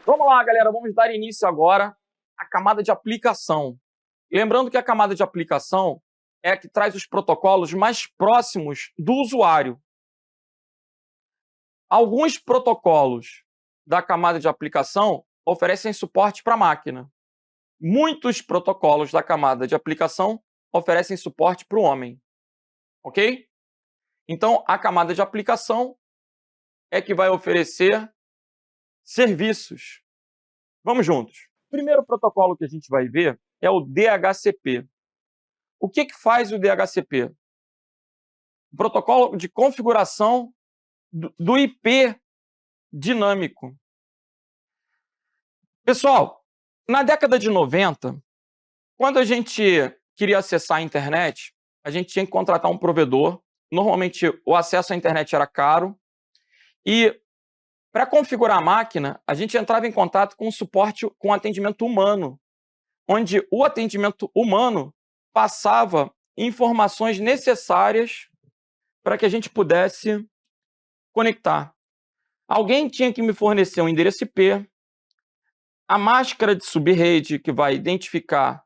Vamos lá, galera, vamos dar início agora à camada de aplicação. Lembrando que a camada de aplicação é a que traz os protocolos mais próximos do usuário. Alguns protocolos da camada de aplicação oferecem suporte para a máquina. Muitos protocolos da camada de aplicação oferecem suporte para o homem. Ok? Então, a camada de aplicação é que vai oferecer serviços. Vamos juntos. O primeiro protocolo que a gente vai ver é o DHCP. O que faz o DHCP? O protocolo de configuração do IP dinâmico. Pessoal, na década de 90, quando a gente queria acessar a internet, a gente tinha que contratar um provedor. Normalmente, o acesso à internet era caro. E, para configurar a máquina, a gente entrava em contato com o suporte com atendimento humano, onde o atendimento humano passava informações necessárias para que a gente pudesse conectar. Alguém tinha que me fornecer um endereço IP, a máscara de subrede, que vai identificar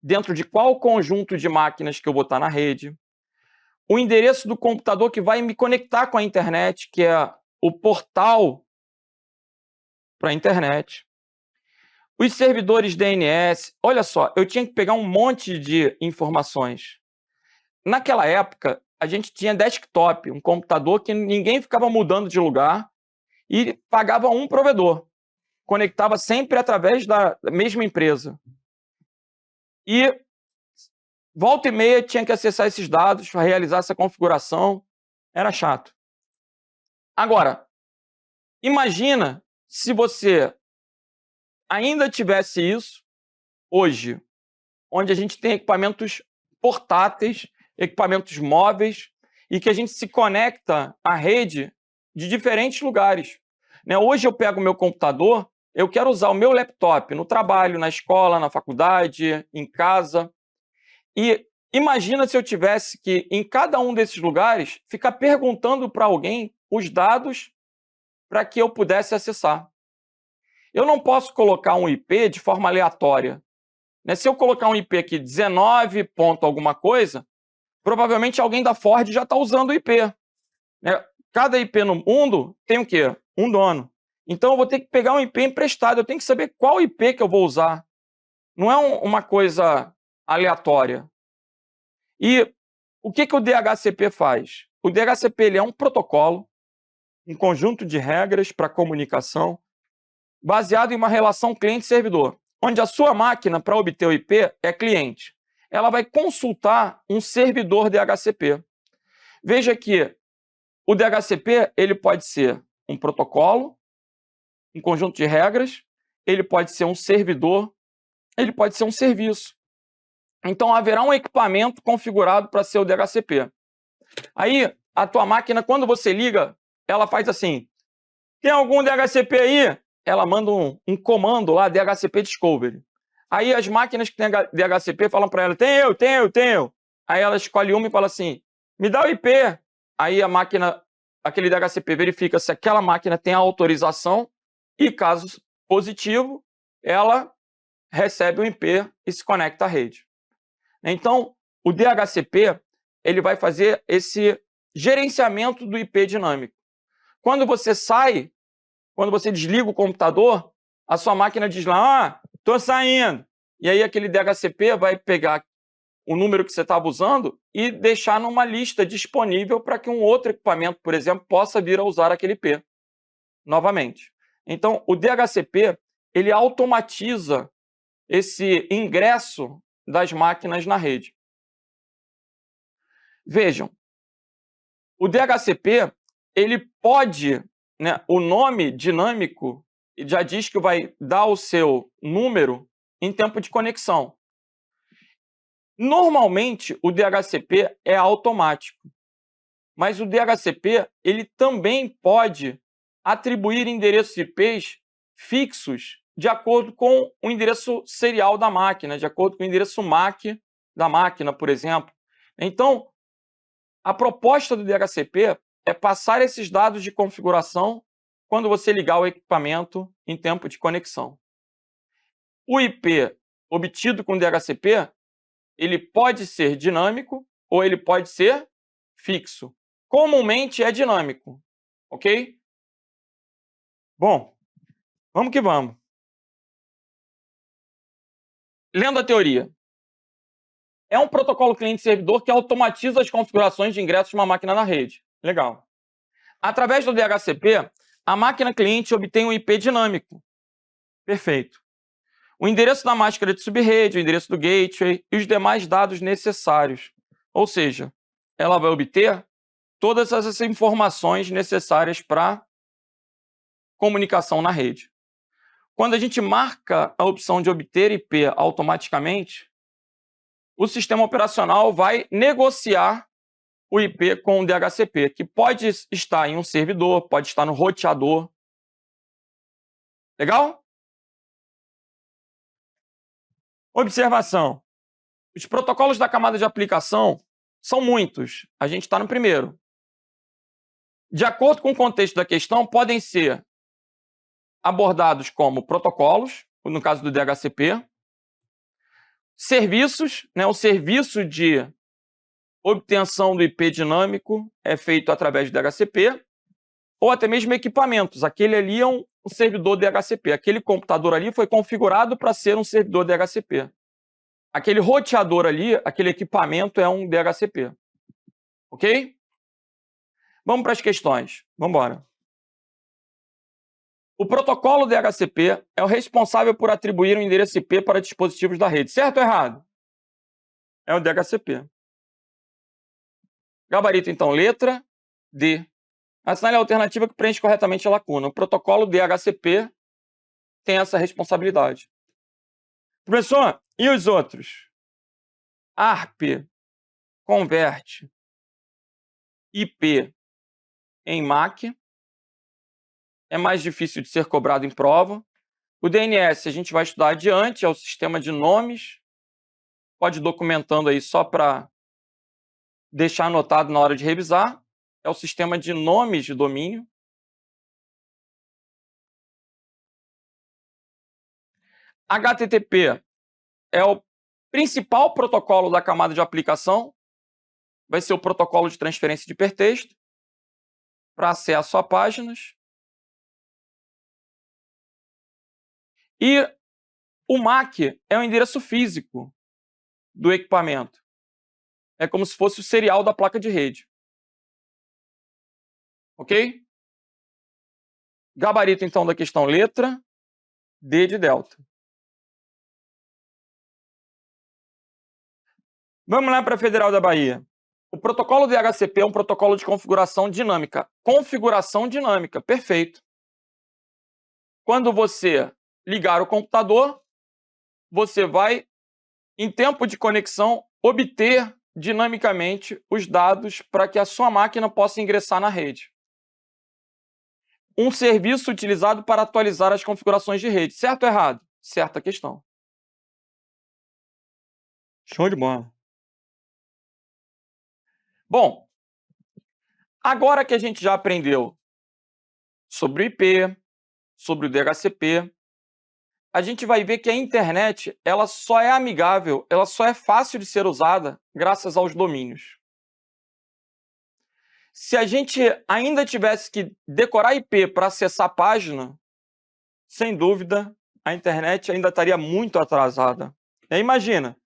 dentro de qual conjunto de máquinas que eu vou estar na rede, o endereço do computador que vai me conectar com a internet, que é o portal para a internet, os servidores DNS. Olha só, eu tinha que pegar um monte de informações. Naquela época, a gente tinha desktop, um computador que ninguém ficava mudando de lugar e pagava um provedor. Conectava sempre através da mesma empresa. E volta e meia tinha que acessar esses dados para realizar essa configuração. Era chato. Agora, imagina se você ainda tivesse isso hoje, onde a gente tem equipamentos portáteis, equipamentos móveis, e que a gente se conecta à rede de diferentes lugares. Hoje eu pego o meu computador, eu quero usar o meu laptop no trabalho, na escola, na faculdade, em casa. E imagina se eu tivesse que, em cada um desses lugares, ficar perguntando para alguém os dados para que eu pudesse acessar. Eu não posso colocar um IP de forma aleatória. Se eu colocar um IP aqui 19 ponto alguma coisa, provavelmente alguém da Ford já está usando o IP. Cada IP no mundo tem o quê? Um dono. Então eu vou ter que pegar um IP emprestado, eu tenho que saber qual IP que eu vou usar. Não é uma coisa aleatória. E o que o DHCP faz? O DHCP ele é um protocolo, um conjunto de regras para comunicação, baseado em uma relação cliente-servidor, onde a sua máquina, para obter o IP, é cliente. Ela vai consultar um servidor DHCP. Veja que o DHCP ele pode ser um protocolo, um conjunto de regras, ele pode ser um servidor, ele pode ser um serviço. Então, haverá um equipamento configurado para ser o DHCP. Aí, a tua máquina, quando você liga, ela faz assim: tem algum DHCP aí? Ela manda um comando lá, DHCP Discovery. Aí as máquinas que têm DHCP falam para ela: tenho. Aí ela escolhe uma e fala assim: me dá o IP. Aí a máquina, aquele DHCP verifica se aquela máquina tem a autorização e, caso positivo, ela recebe o IP e se conecta à rede. Então, o DHCP ele vai fazer esse gerenciamento do IP dinâmico. Quando você sai, quando você desliga o computador, a sua máquina diz lá: estou saindo. E aí aquele DHCP vai pegar o número que você estava usando e deixar numa lista disponível para que um outro equipamento, por exemplo, possa vir a usar aquele IP novamente. Então, o DHCP ele automatiza esse ingresso das máquinas na rede. Vejam, o DHCP ele pode, o nome dinâmico já diz que vai dar o seu número em tempo de conexão. Normalmente, o DHCP é automático, mas o DHCP ele também pode atribuir endereços IPs fixos de acordo com o endereço serial da máquina, de acordo com o endereço MAC da máquina, por exemplo. Então, a proposta do DHCP é passar esses dados de configuração quando você ligar o equipamento em tempo de conexão. O IP obtido com DHCP, ele pode ser dinâmico ou ele pode ser fixo. Comumente é dinâmico, ok? Bom, vamos que vamos. Lendo a teoria. É um protocolo cliente-servidor que automatiza as configurações de ingressos de uma máquina na rede. Legal. Através do DHCP, a máquina cliente obtém um IP dinâmico. Perfeito. O endereço da máscara de subrede, o endereço do gateway e os demais dados necessários. Ou seja, ela vai obter todas essas informações necessárias para comunicação na rede. Quando a gente marca a opção de obter IP automaticamente, o sistema operacional vai negociar o IP com o DHCP, que pode estar em um servidor, pode estar no roteador. Legal? Observação. Os protocolos da camada de aplicação são muitos. A gente está no primeiro. De acordo com o contexto da questão, podem ser abordados como protocolos, no caso do DHCP, serviços, o serviço de obtenção do IP dinâmico é feito através do DHCP, ou até mesmo equipamentos. Aquele ali é um servidor DHCP. Aquele computador ali foi configurado para ser um servidor DHCP. Aquele roteador ali, aquele equipamento é um DHCP. Ok? Vamos para as questões. Vamos embora. O protocolo DHCP é o responsável por atribuir um endereço IP para dispositivos da rede. Certo ou errado? É o DHCP. Gabarito, então, letra D. Assinale a alternativa que preenche corretamente a lacuna. O protocolo DHCP tem essa responsabilidade. Professor, e os outros? ARP converte IP em MAC. É mais difícil de ser cobrado em prova. O DNS a gente vai estudar adiante, é o sistema de nomes. Pode ir documentando aí só para deixar anotado na hora de revisar. É o sistema de nomes de domínio. HTTP é o principal protocolo da camada de aplicação. Vai ser o protocolo de transferência de hipertexto para acesso a páginas. E o MAC é o endereço físico do equipamento. É como se fosse o serial da placa de rede. Ok? Gabarito, então, da questão letra D de delta. Vamos lá para a Federal da Bahia. O protocolo DHCP é um protocolo de configuração dinâmica. Configuração dinâmica, perfeito. Quando você ligar o computador, você vai, em tempo de conexão, obter dinamicamente os dados para que a sua máquina possa ingressar na rede. Um serviço utilizado para atualizar as configurações de rede. Certo ou errado? Certa questão. Show de bola. Bom, agora que a gente já aprendeu sobre o IP, sobre o DHCP, a gente vai ver que a internet ela só é amigável, ela só é fácil de ser usada graças aos domínios. Se a gente ainda tivesse que decorar IP para acessar a página, sem dúvida, a internet ainda estaria muito atrasada. Imagina,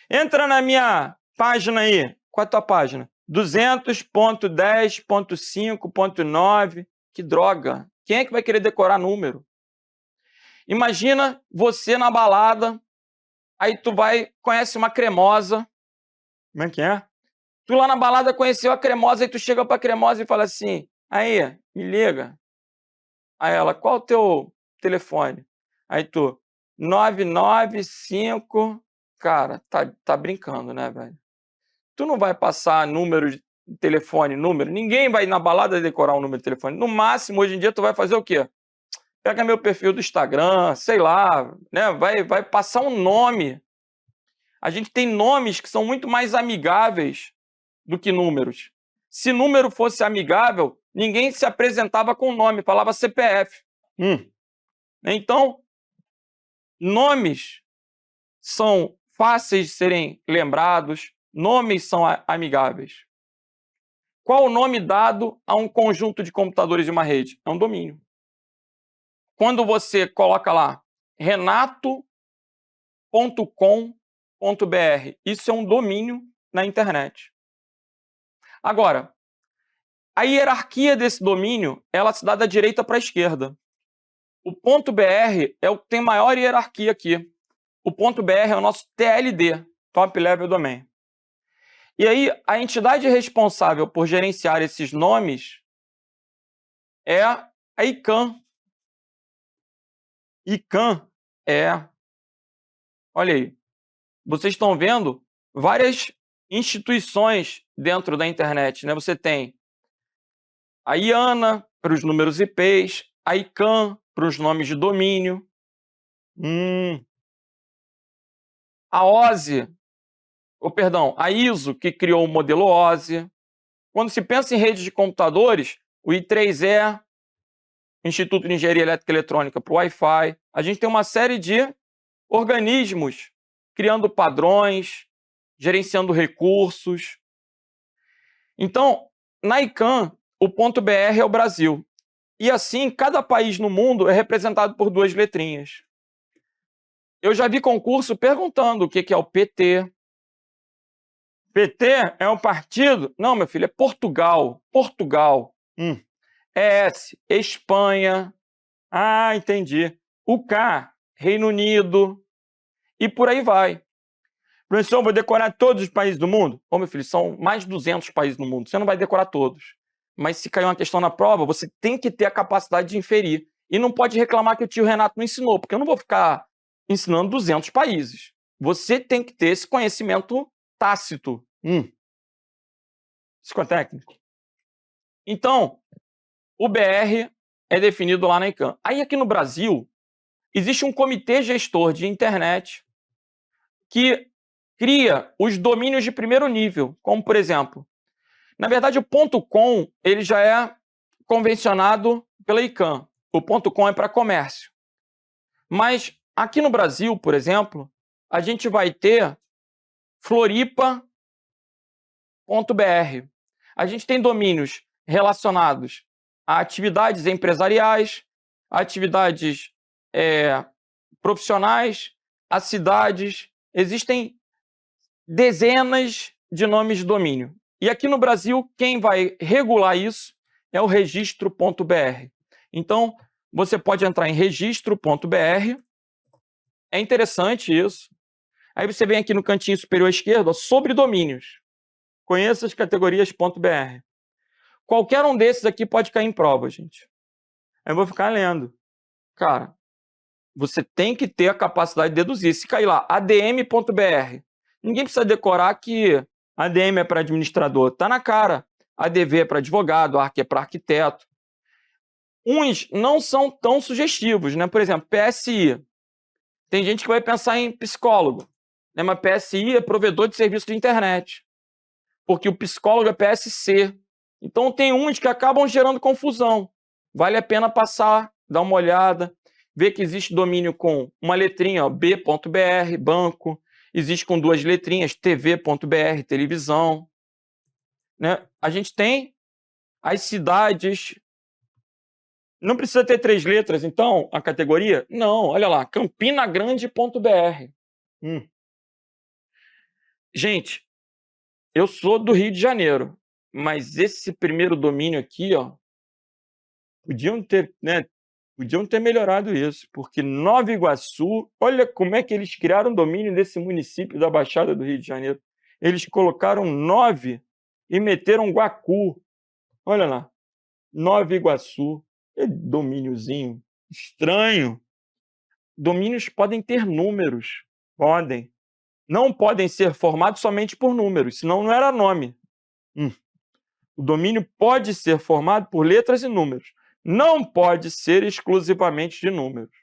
entra na minha página aí. Qual é a tua página? 200.10.5.9. Que droga! Quem é que vai querer decorar número? Imagina você na balada, aí tu conhece uma cremosa. Como é que é? Tu lá na balada conheceu a cremosa, aí tu chega pra cremosa e fala assim, aí, me liga. Aí ela, qual o teu telefone? Aí tu, 995... Cara, tá brincando, né, velho? Tu não vai passar número de telefone, número. Ninguém vai na balada decorar um número de telefone. No máximo, hoje em dia, tu vai fazer o quê? Pega meu perfil do Instagram, sei lá, né? Vai passar um nome. A gente tem nomes que são muito mais amigáveis do que números. Se número fosse amigável, ninguém se apresentava com nome, falava CPF. Então, nomes são fáceis de serem lembrados, nomes são amigáveis. Qual o nome dado a um conjunto de computadores de uma rede? É um domínio. Quando você coloca lá renato.com.br, isso é um domínio na internet. Agora, a hierarquia desse domínio, ela se dá da direita para a esquerda. O .br é o que tem maior hierarquia aqui. O .br é o nosso TLD, Top Level Domain. E aí, a entidade responsável por gerenciar esses nomes é a ICANN. ICANN olha aí, vocês estão vendo várias instituições dentro da internet, né? Você tem a IANA para os números IPs, a ICANN para os nomes de domínio, a OSI, a ISO, que criou o modelo OSI. Quando se pensa em rede de computadores, o I3E, Instituto de Engenharia Elétrica e Eletrônica para o Wi-Fi. A gente tem uma série de organismos criando padrões, gerenciando recursos. Então, na ICANN, o .br é o Brasil. E assim, cada país no mundo é representado por 2 letrinhas. Eu já vi concurso perguntando o que é o PT. PT é um partido? Não, meu filho, é Portugal. Portugal. ES, Espanha. Ah, entendi. O K, Reino Unido. E por aí vai. Professor, eu vou decorar todos os países do mundo? Ô, meu filho, são mais de 200 países no mundo. Você não vai decorar todos. Mas se cair uma questão na prova, você tem que ter a capacidade de inferir. E não pode reclamar que o tio Renato não ensinou, porque eu não vou ficar ensinando 200 países. Você tem que ter esse conhecimento tácito. Psicotécnico. Então, o BR é definido lá na ICANN. Aí aqui no Brasil, existe um comitê gestor de internet que cria os domínios de primeiro nível, como por exemplo, na verdade o .com ele já é convencionado pela ICANN. O .com é para comércio. Mas aqui no Brasil, por exemplo, a gente vai ter Floripa.br. A gente tem domínios relacionados a atividades empresariais, a atividades profissionais, a cidades. Existem dezenas de nomes de domínio. E aqui no Brasil, quem vai regular isso é o registro.br. Então, você pode entrar em registro.br. É interessante isso. Aí você vem aqui no cantinho superior esquerdo, ó, sobre domínios. Conheça as categorias.br. Qualquer um desses aqui pode cair em prova, gente. Aí eu vou ficar lendo. Cara, você tem que ter a capacidade de deduzir. Se cair lá, adm.br, ninguém precisa decorar que ADM é para administrador. Tá na cara. ADV é para advogado, ARC é para arquiteto. Uns não são tão sugestivos, né? Por exemplo, PSI. Tem gente que vai pensar em psicólogo, né? Mas PSI é provedor de serviço de internet. Porque o psicólogo é PSC. Então tem uns que acabam gerando confusão. Vale a pena passar, dar uma olhada, ver que existe domínio com uma letrinha, ó, b.br, banco. Existe com 2 letrinhas, tv.br, televisão. Né? A gente tem as cidades. Não precisa ter 3 letras, então, a categoria? Não, olha lá, campinagrande.br. Gente, eu sou do Rio de Janeiro, mas esse primeiro domínio aqui, ó, podiam ter melhorado isso, porque Nova Iguaçu, olha como é que eles criaram o domínio desse município da Baixada do Rio de Janeiro. Eles colocaram 9 e meteram Guacu. Olha lá, Nova Iguaçu. Que domíniozinho estranho. Domínios podem ter números. Podem. Não podem ser formados somente por números, senão não era nome. O domínio pode ser formado por letras e números. Não pode ser exclusivamente de números.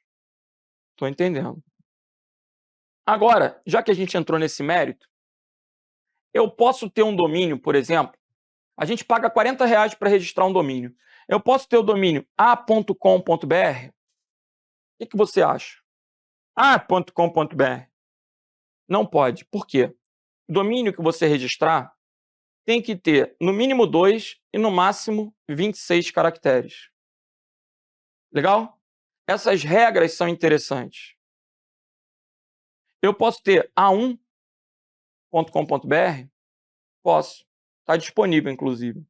Estou entendendo. Agora, já que a gente entrou nesse mérito, eu posso ter um domínio, por exemplo, A gente paga R$40 para registrar um domínio. Eu posso ter o domínio a.com.br? O que você acha? a.com.br. Não pode. Por quê? O domínio que você registrar tem que ter no mínimo 2 e no máximo 26 caracteres. Legal? Essas regras são interessantes. Eu posso ter a1.com.br? Posso. Está disponível, inclusive.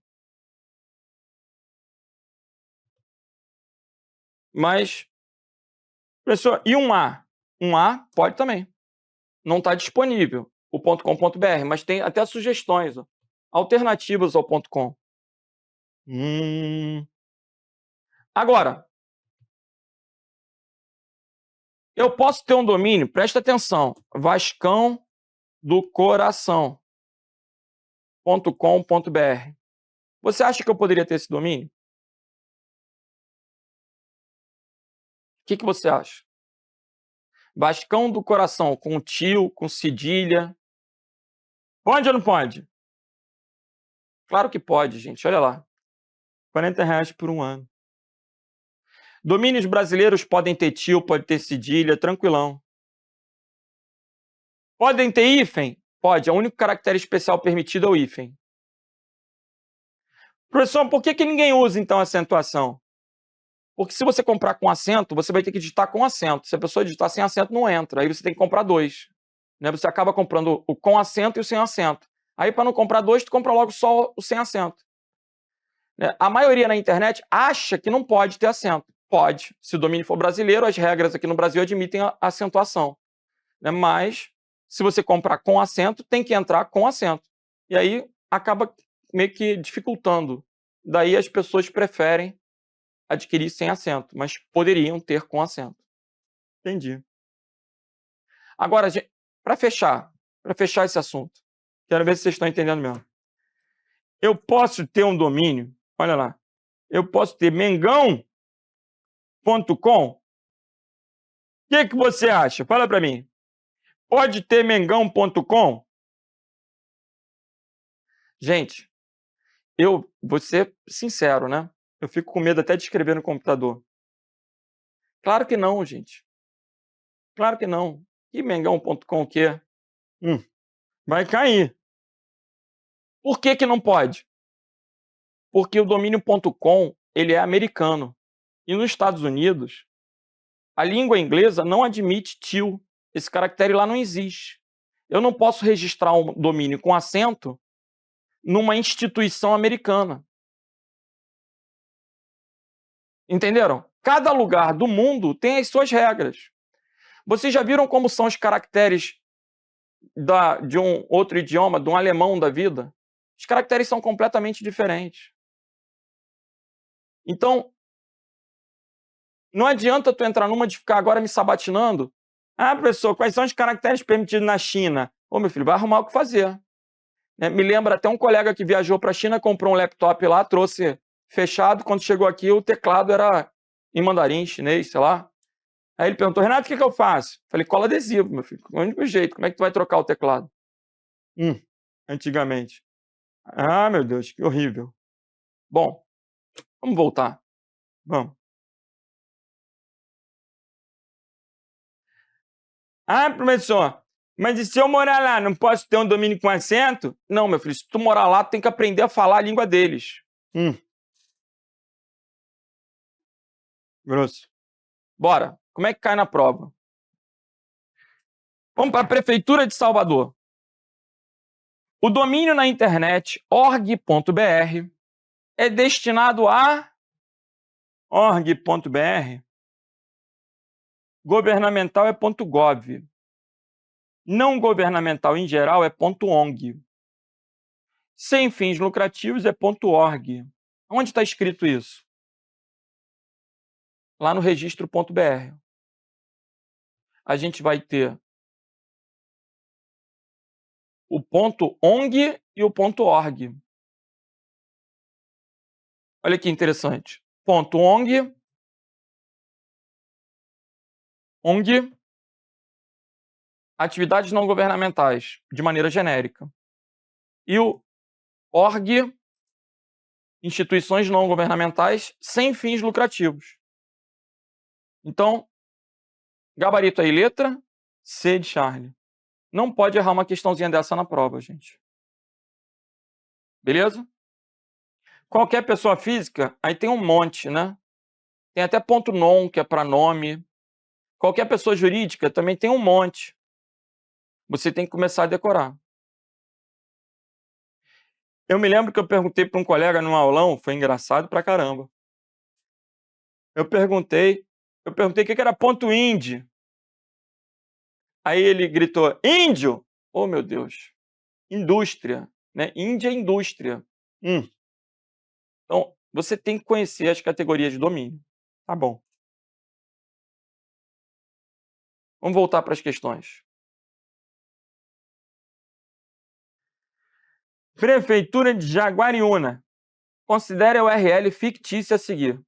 Mas, professor, e um A? Um A pode também. Não está disponível o .com.br, mas tem até sugestões, ó, alternativas ao .com. Agora, eu posso ter um domínio, presta atenção, vascãodocoração.com.br. Você acha que eu poderia ter esse domínio? O que você acha? Vascão do Coração, com tio, com cedilha. Pode ou não pode? Claro que pode, gente. Olha lá. R$40 por um ano. Domínios brasileiros podem ter tio, pode ter cedilha, tranquilão. Podem ter hífen? Pode. É o único caractere especial permitido é o hífen. Professor, por que ninguém usa, então, acentuação? Porque se você comprar com acento, você vai ter que digitar com acento. Se a pessoa digitar sem acento, não entra. Aí você tem que comprar 2. Né? Você acaba comprando o com acento e o sem acento. Aí, para não comprar 2, tu compra logo só o sem acento. Né? A maioria na internet acha que não pode ter acento. Pode. Se o domínio for brasileiro, as regras aqui no Brasil admitem a acentuação. Né? Mas, se você comprar com acento, tem que entrar com acento. E aí, acaba meio que dificultando. Daí, as pessoas preferem adquirir sem acento, mas poderiam ter com acento. Entendi. Agora, para fechar esse assunto, quero ver se vocês estão entendendo mesmo. Eu posso ter um domínio, olha lá, eu posso ter mengão.com? O que você acha? Fala para mim. Pode ter mengão.com? Gente, eu vou ser sincero, né? Eu fico com medo até de escrever no computador. Claro que não, gente. Claro que não. E mengão.com o quê? Vai cair. Por que não pode? Porque o domínio.com, ele é americano. E nos Estados Unidos, a língua inglesa não admite til. Esse caractere lá não existe. Eu não posso registrar um domínio com acento numa instituição americana. Entenderam? Cada lugar do mundo tem as suas regras. Vocês já viram como são os caracteres de um outro idioma, de um alemão da vida? Os caracteres são completamente diferentes. Então, não adianta tu entrar numa de ficar agora me sabatinando. Ah, professor, quais são os caracteres permitidos na China? Ô, meu filho, vai arrumar o que fazer. Me lembra até um colega que viajou para a China, comprou um laptop lá, trouxe fechado. Quando chegou aqui, o teclado era em mandarim, chinês, sei lá. Aí ele perguntou, Renato, o que eu faço? Falei, cola adesivo, meu filho. É o único jeito. Como é que tu vai trocar o teclado? Antigamente. Ah, meu Deus, que horrível. Bom, vamos voltar. Vamos. Ah, professor, mas e se eu morar lá, não posso ter um domínio com acento? Não, meu filho, se tu morar lá, tu tem que aprender a falar a língua deles. Grosso. Bora, como é que cai na prova? Vamos para a Prefeitura de Salvador. O domínio na internet org.br é destinado a org.br. Governamental é .gov. Não governamental em geral é .ong. Sem fins lucrativos é .org. Onde está escrito isso? Lá no registro.br. A gente vai ter o .ong e o .org. Olha que interessante. .ong, atividades não governamentais, de maneira genérica. E o org, instituições não governamentais sem fins lucrativos. Então, gabarito aí, letra C de Charlie. Não pode errar uma questãozinha dessa na prova, gente. Beleza? Qualquer pessoa física, aí tem um monte, né? Tem até ponto .non, que é para nome. Qualquer pessoa jurídica também tem um monte. Você tem que começar a decorar. Eu me lembro que eu perguntei para um colega num aulão, foi engraçado pra caramba. Eu perguntei o que era ponto .ind. Aí ele gritou, índio! Oh, meu Deus. Indústria, né? Índia é indústria. Então, você tem que conhecer as categorias de domínio. Tá bom. Vamos voltar para as questões. Prefeitura de Jaguariúna. Considere a URL fictícia a seguir.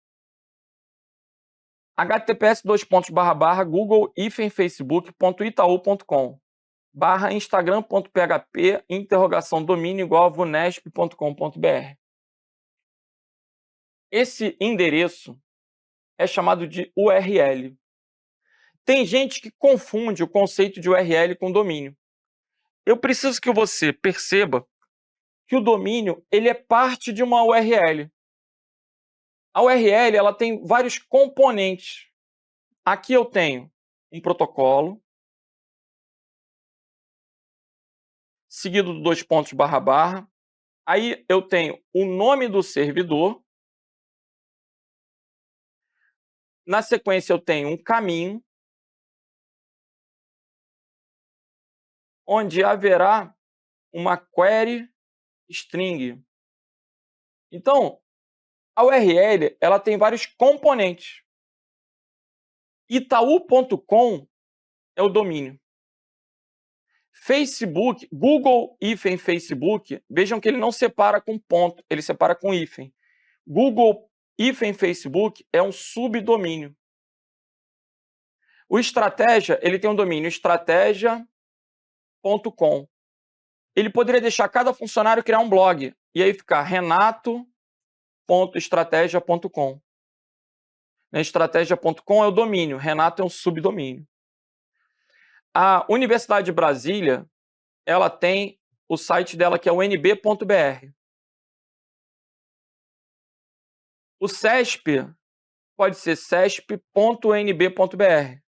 https://google-facebook.itaú.com /instagram.php !domínio igual vunesp.com.br. Esse endereço é chamado de URL. Tem gente que confunde o conceito de URL com domínio. Eu preciso que você perceba que o domínio ele é parte de uma URL. A URL ela tem vários componentes. Aqui eu tenho um protocolo, seguido de 2 pontos //. Aí eu tenho o nome do servidor. Na sequência eu tenho um caminho, onde haverá uma query string. Então, a URL ela tem vários componentes. Itaú.com é o domínio. Facebook, Google-Facebook, vejam que ele não separa com ponto, ele separa com hífen. Google-Facebook é um subdomínio. O Estratégia, ele tem um domínio estratégia.com. Ele poderia deixar cada funcionário criar um blog, e aí ficar renato.estratégia.com. Estratégia.com é o domínio, Renato é um subdomínio. A Universidade de Brasília, ela tem o site dela que é o nb.br. O CESP pode ser cesp.nb.br.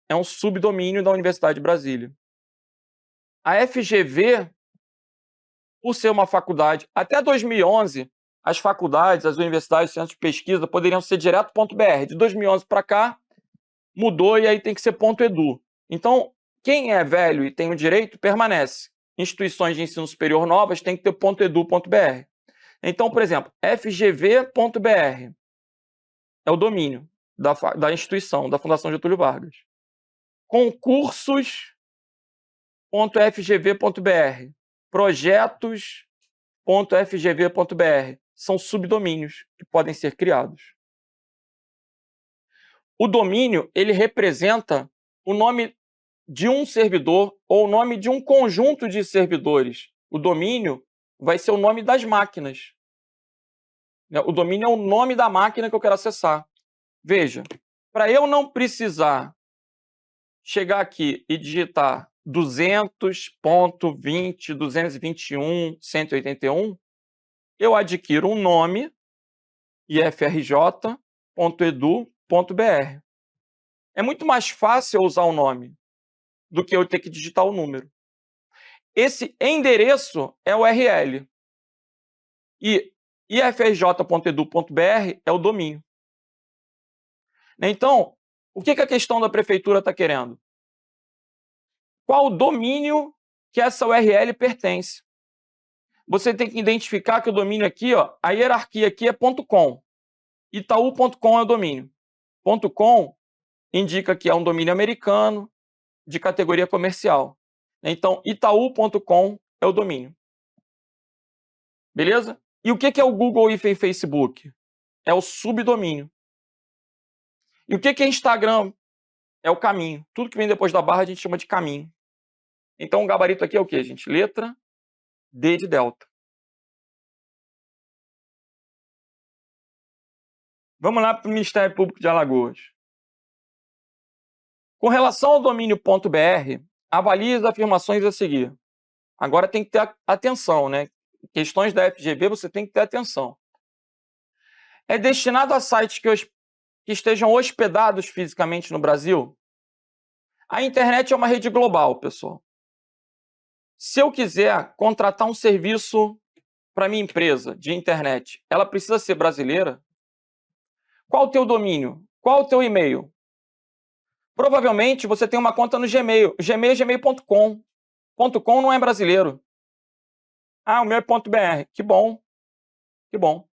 É um subdomínio da Universidade de Brasília. A FGV, por ser uma faculdade, até 2011, as faculdades, as universidades, os centros de pesquisa poderiam ser direto.br. De 2011 para cá, mudou e aí tem que ser .edu. Então, quem é velho e tem o direito, permanece. Instituições de ensino superior novas têm que ter .edu.br. Então, por exemplo, fgv.br é o domínio da instituição, da Fundação Getúlio Vargas. Concursos.fgv.br, projetos.fgv.br são subdomínios que podem ser criados. O domínio, ele representa o nome de um servidor ou o nome de um conjunto de servidores. O domínio vai ser o nome das máquinas. O domínio é o nome da máquina que eu quero acessar. Veja, para eu não precisar chegar aqui e digitar 200.20.221.181, eu adquiro um nome, ifrj.edu.br. É muito mais fácil eu usar o nome do que eu ter que digitar o número. Esse endereço é o URL. E ifrj.edu.br é o domínio. Então, o que a questão da prefeitura está querendo? Qual o domínio que essa URL pertence? Você tem que identificar que o domínio aqui, ó, a hierarquia aqui é .com. Itaú.com é o domínio. .com indica que é um domínio americano de categoria comercial. Então, Itaú.com é o domínio. Beleza? E o que é o Google e Facebook? É o subdomínio. E o que é Instagram? É o caminho. Tudo que vem depois da barra a gente chama de caminho. Então, o gabarito aqui é o quê, gente? Letra D de delta. Vamos lá para o Ministério Público de Alagoas. Com relação ao domínio .br, avalie as afirmações a seguir. Agora tem que ter atenção, né? Questões da FGV você tem que ter atenção. É destinado a sites que estejam hospedados fisicamente no Brasil? A internet é uma rede global, pessoal. Se eu quiser contratar um serviço para minha empresa de internet, ela precisa ser brasileira? Qual o teu domínio? Qual o teu e-mail? Provavelmente você tem uma conta no Gmail. Gmail é gmail.com. .com não é brasileiro. Ah, o meu é .br. Que bom. Que bom.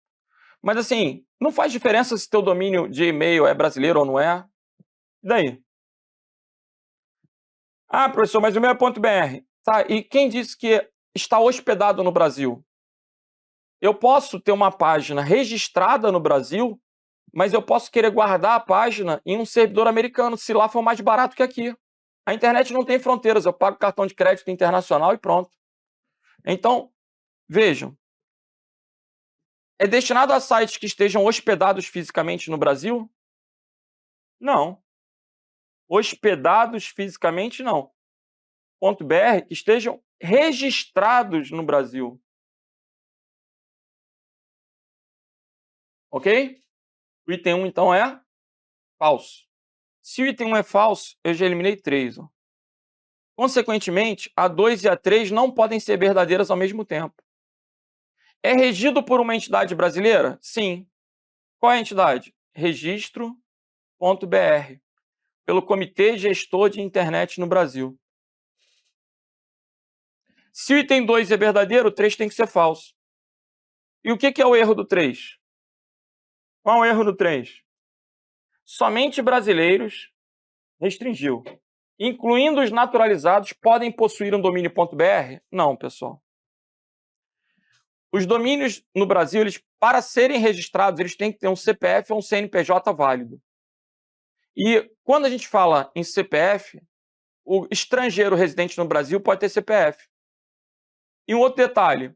Mas assim, não faz diferença se teu domínio de e-mail é brasileiro ou não é. E daí? Ah, professor, mas o meu é .br. Tá, e quem disse que está hospedado no Brasil? Eu posso ter uma página registrada no Brasil, mas eu posso querer guardar a página em um servidor americano, se lá for mais barato que aqui. A internet não tem fronteiras, eu pago cartão de crédito internacional e pronto. Então, vejam, é destinado a sites que estejam hospedados fisicamente no Brasil? Não. Hospedados fisicamente, não. .br que estejam registrados no Brasil. Ok? O item 1, então, é falso. Se o item 1 é falso, eu já eliminei 3. Ó. Consequentemente, a 2 e a 3 não podem ser verdadeiras ao mesmo tempo. É regido por uma entidade brasileira? Sim. Qual é a entidade? Registro.br, pelo Comitê Gestor de Internet no Brasil. Se o item 2 é verdadeiro, o 3 tem que ser falso. E o que é o erro do 3? Qual é o erro do 3? Somente brasileiros restringiu. Incluindo os naturalizados, podem possuir um domínio .br? Não, pessoal. Os domínios no Brasil, para serem registrados, eles têm que ter um CPF ou um CNPJ válido. E quando a gente fala em CPF, o estrangeiro residente no Brasil pode ter CPF. E um outro detalhe,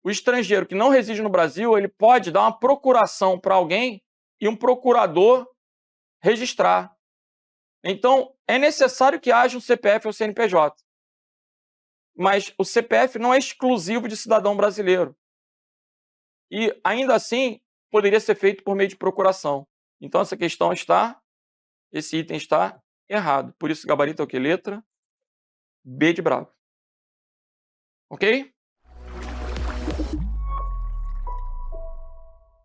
o estrangeiro que não reside no Brasil, ele pode dar uma procuração para alguém e um procurador registrar. Então, é necessário que haja um CPF ou CNPJ. Mas o CPF não é exclusivo de cidadão brasileiro. E, ainda assim, poderia ser feito por meio de procuração. Então, esse item está errado. Por isso, gabarito é o quê? Letra B de bravo. Ok?